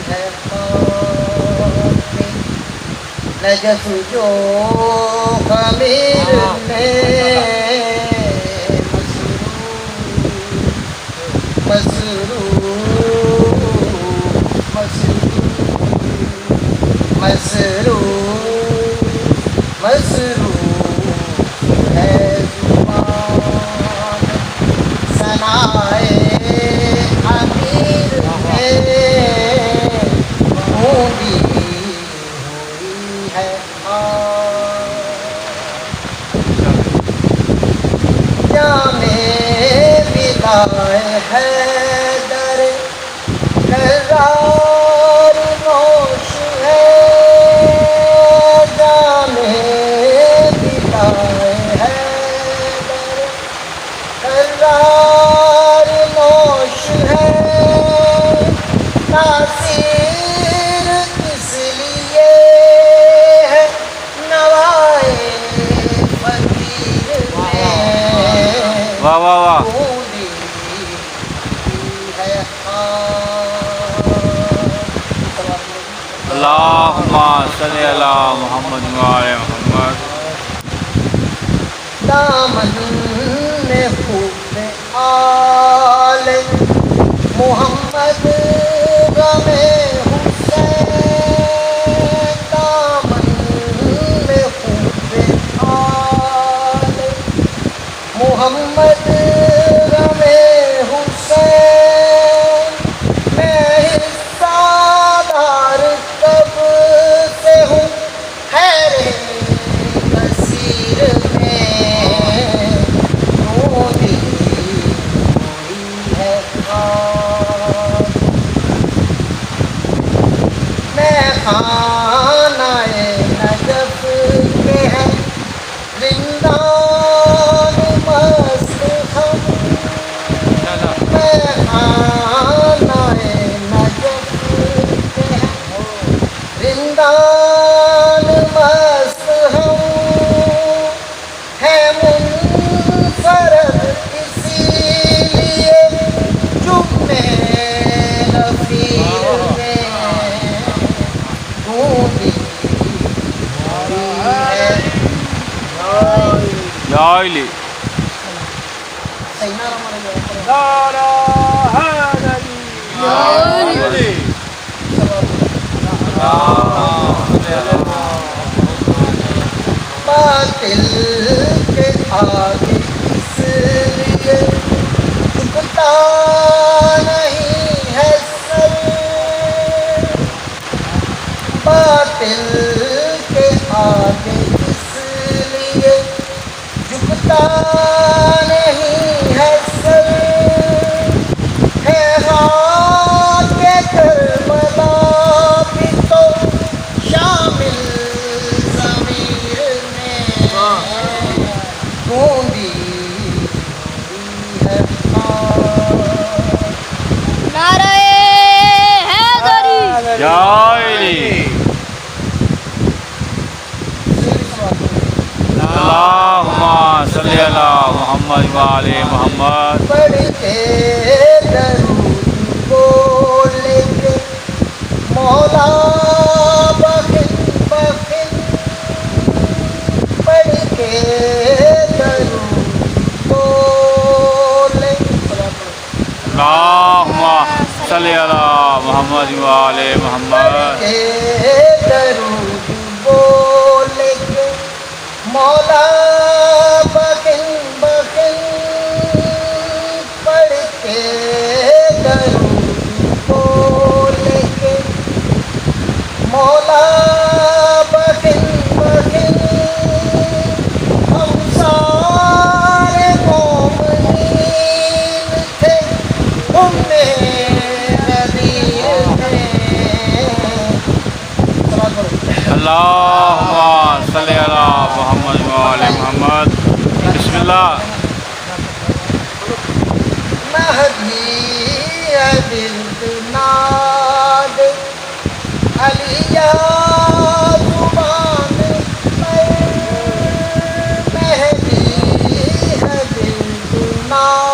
ہے خاک میں نجف جو خمیر نے مسرور ہے زبان ثنائے امیر ہے گونگی ہوئی ہے جام وداع حیدر کرار نوش ہے جام وداع حیدر کرار نوش ہے تاثیر کس لیے ہے نوائے فقیر میں واہ واہ واہ اللہم صلی علی محمد وعلی محمد دامن میں خوب آل محمد غم حسین دامن میں خوب آل محمد غم حسین میں حصہ دار کب سے ہوں خیر کثیر میں روزی ہوئی ہے خاک میں خانہ نجف کے ہے زندان مست ہم میں خانہ نجف کے ہے زندان مست ہم ہے منفرد اسی لیے جمعے غفیر میں گونگی ہوئی ہے یا علی باطل کے آگے اس لیے جھکتا نہیں ہے سر باطل کے آگے اس لیے جھکتا نہیں ہے سر ہے خاک کربلا بھی تو شامل ضمیر میں گونگی ہوئی ہے خاک نعرہ حیدری یا علی اللہم صلی علی محمد وعلی محمد پڑھ کے درود بولے کے مولا بخن بخن پڑھ کے درود بولے اللہم صلی علی محمد وعلی محمد کے درود بولے کے مولا بخن بخن پڑھ کے درود بولے کے مولا بخن بخن ہم سارے مومنین تھے امے نذیر میں اللہم صلی علی محمد وعلی محمد بسم اللہ مہدی ہے ورد ناد علی یا زبان پر مہدی ہے ورد ناد